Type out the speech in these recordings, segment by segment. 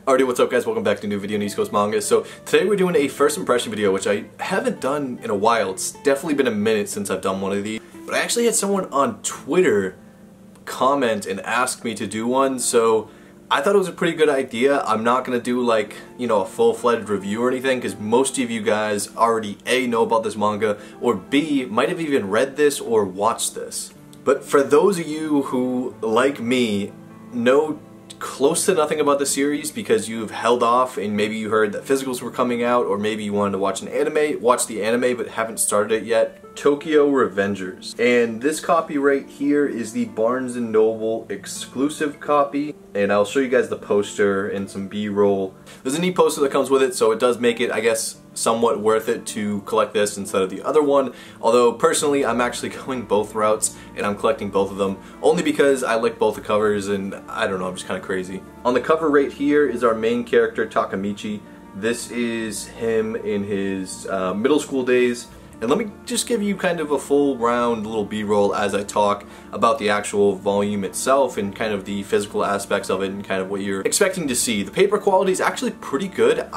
Alrighty, what's up guys? Welcome back to a new video on East Coast Manga. So today we're doing a first impression video, which I haven't done in a while. It's definitely been a minute since I've done one of these. But I actually had someone on Twitter comment and ask me to do one, so I thought it was a pretty good idea. I'm not going to do like, you know, a full-fledged review or anything, because most of you guys already A, know about this manga, or B, might have even read this or watched this. But for those of you who, like me, know close to nothing about the series because you've held off and maybe you heard that physicals were coming out, or maybe you wanted to watch the anime but haven't started it yet, Tokyo Revengers. And this copy right here is the Barnes & Noble exclusive copy, and I'll show you guys the poster and some B-roll. There's a neat poster that comes with it, so it does make it, I guess, somewhat worth it to collect this instead of the other one. Although personally I'm actually going both routes and I'm collecting both of them only because I like both the covers and I don't know, I'm just kind of crazy. On the cover right here is our main character Takemichi. This is him in his middle school days. And let me just give you kind of a full round little B-roll as I talk about the actual volume itself and kind of the physical aspects of it and kind of what you're expecting to see. The paper quality is actually pretty good.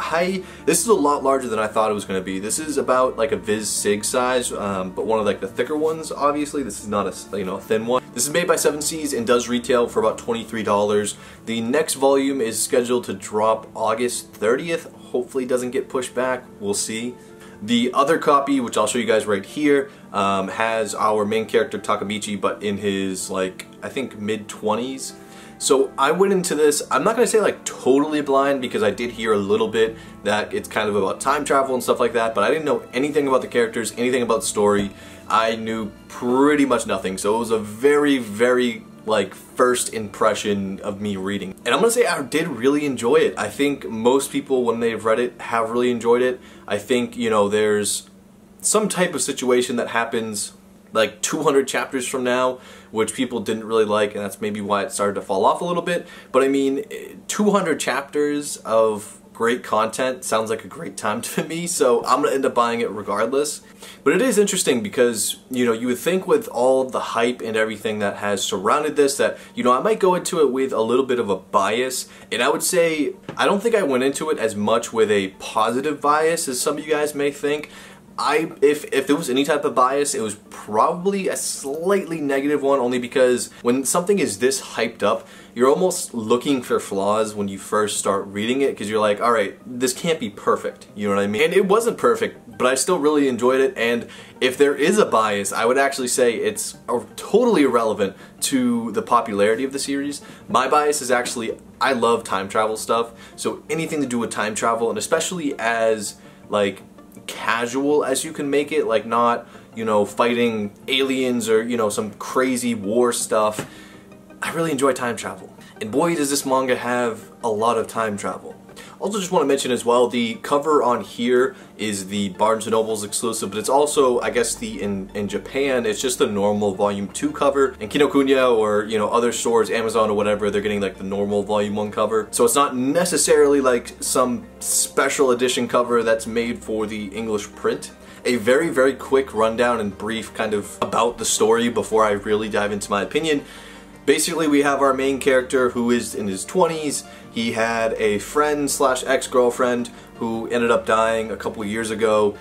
This is a lot larger than I thought it was going to be. This is about like a Viz Sig size, but one of like the thicker ones, obviously. This is not a, you know, a thin one. This is made by Seven Seas and does retail for about $23. The next volume is scheduled to drop August 30th. Hopefully it doesn't get pushed back. We'll see. The other copy, which I'll show you guys right here, has our main character Takemichi, but in his, like, I think mid-20s. So I went into this, I'm not going to say like totally blind, because I did hear a little bit that it's kind of about time travel and stuff like that, but I didn't know anything about the characters, anything about the story. I knew pretty much nothing, so it was a very, very like first impression of me reading. And I'm gonna say I did really enjoy it. I think most people, when they've read it, have really enjoyed it. I think, you know, there's some type of situation that happens like 200 chapters from now, which people didn't really like, and that's maybe why it started to fall off a little bit. But I mean, 200 chapters of great content sounds like a great time to me, so I'm gonna end up buying it regardless. But it is interesting because, you know, you would think with all the hype and everything that has surrounded this that, you know, I might go into it with a little bit of a bias, and I would say I don't think I went into it as much with a positive bias as some of you guys may think. If there was any type of bias, it was probably a slightly negative one, only because when something is this hyped up, you're almost looking for flaws when you first start reading it, because you're like, alright, this can't be perfect, you know what I mean? And it wasn't perfect, but I still really enjoyed it, and if there is a bias, I would actually say it's totally irrelevant to the popularity of the series. My bias is actually, I love time travel stuff, so anything to do with time travel, and especially as, like, casual as you can make it, like not, you know, fighting aliens or, you know, some crazy war stuff. I really enjoy time travel, and boy does this manga have a lot of time travel. Also just want to mention as well, the cover on here is the Barnes & Noble's exclusive, but it's also, I guess, in Japan, it's just the normal volume 2 cover. In Kinokuniya or, you know, other stores, Amazon or whatever, they're getting like the normal volume 1 cover. So it's not necessarily like some special edition cover that's made for the English print. A very, very quick rundown and brief kind of about the story before I really dive into my opinion. Basically, we have our main character who is in his 20s. He had a friend slash ex-girlfriend who ended up dying a couple years ago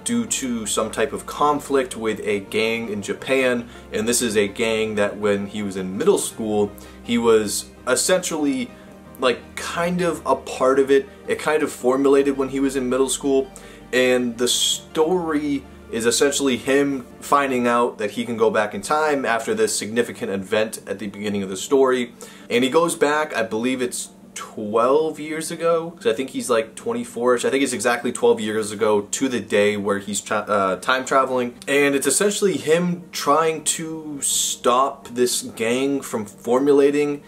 due to some type of conflict with a gang in Japan. And this is a gang that when he was in middle school, he was essentially like kind of a part of it. It kind of formulated when he was in middle school. And the story is essentially him finding out that he can go back in time after this significant event at the beginning of the story. And he goes back, I believe it's 12 years ago, because I think he's like 24ish. I think it's exactly 12 years ago to the day where he's time traveling. And it's essentially him trying to stop this gang from formulating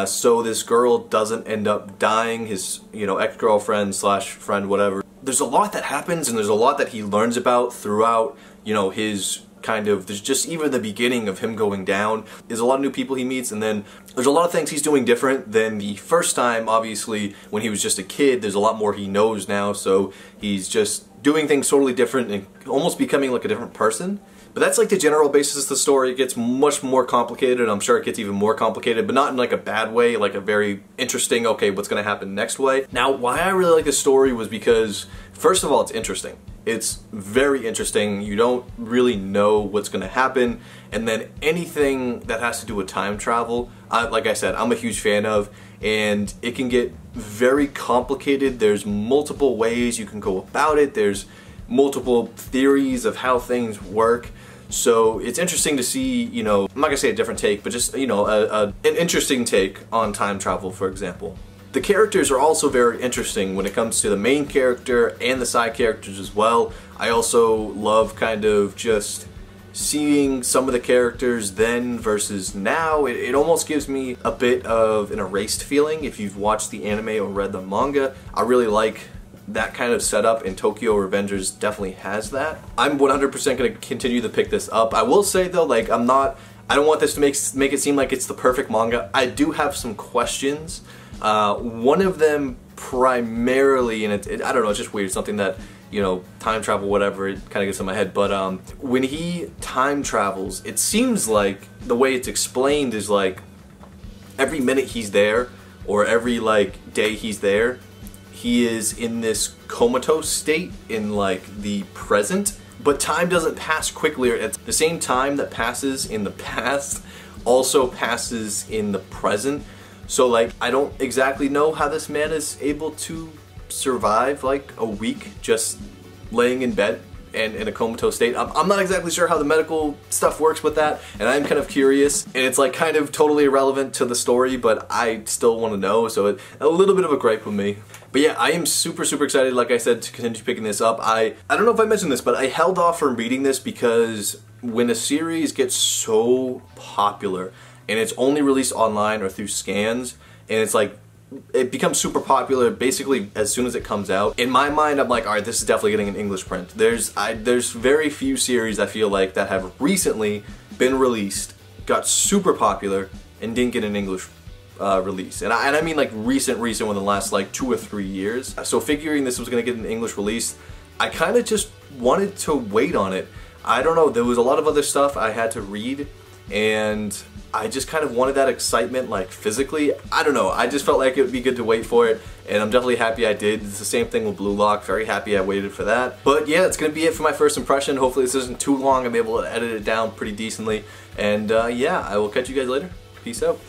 so this girl doesn't end up dying, his, you know, ex-girlfriend slash friend, whatever. There's a lot that happens, and there's a lot that he learns about throughout, you know, his kind of, there's just even the beginning of him going down. There's a lot of new people he meets, and then there's a lot of things he's doing different than the first time, obviously, when he was just a kid. There's a lot more he knows now, so he's just doing things totally different and almost becoming like a different person. But that's like the general basis of the story. It gets much more complicated, and I'm sure it gets even more complicated, but not in like a bad way, like a very interesting, okay, what's gonna happen next way. Now, why I really like this story was because, first of all, it's interesting. It's very interesting. You don't really know what's gonna happen, and then anything that has to do with time travel, like I said, I'm a huge fan of, and it can get very complicated. There's multiple ways you can go about it. There's multiple theories of how things work. So it's interesting to see, you know, I'm not gonna say a different take, but just, you know, an interesting take on time travel, for example. The characters are also very interesting when it comes to the main character and the side characters as well. I also love kind of just seeing some of the characters then versus now. It almost gives me a bit of an erased feeling if you've watched the anime or read the manga. I really like that kind of setup, and Tokyo Revengers definitely has that. I'm 100% going to continue to pick this up. I will say though, like, I don't want this to make it seem like it's the perfect manga. I do have some questions. One of them primarily, and I don't know, it's just weird, something that, you know, time travel, whatever, it kind of gets in my head, but when he time travels, it seems like the way it's explained is like every minute he's there, or every like day he's there, he is in this comatose state in like the present, but time doesn't pass quickly. At the same time that passes in the past also passes in the present. So like, I don't exactly know how this man is able to survive like a week just laying in bed and in a comatose state. I'm not exactly sure how the medical stuff works with that, and I'm kind of curious, and it's like kind of totally irrelevant to the story, but I still want to know, so a little bit of a gripe with me. But yeah, I am super excited, like I said, to continue picking this up. I don't know if I mentioned this, but I held off from reading this because when a series gets so popular and it's only released online or through scans, and it's like, it becomes super popular basically as soon as it comes out. In my mind, I'm like, alright, this is definitely getting an English print. There's very few series I feel like that have recently been released, got super popular, and didn't get an English release. And I mean like recent within the last like 2 or 3 years. So figuring this was gonna get an English release, I kind of just wanted to wait on it. I don't know, there was a lot of other stuff I had to read, and I just kind of wanted that excitement like physically. I don't know, I just felt like it would be good to wait for it, and I'm definitely happy I did. It's the same thing with Blue Lock, very happy I waited for that. But yeah, that's gonna be it for my first impression. Hopefully this isn't too long, I'm able to edit it down pretty decently. And yeah, I will catch you guys later. Peace out.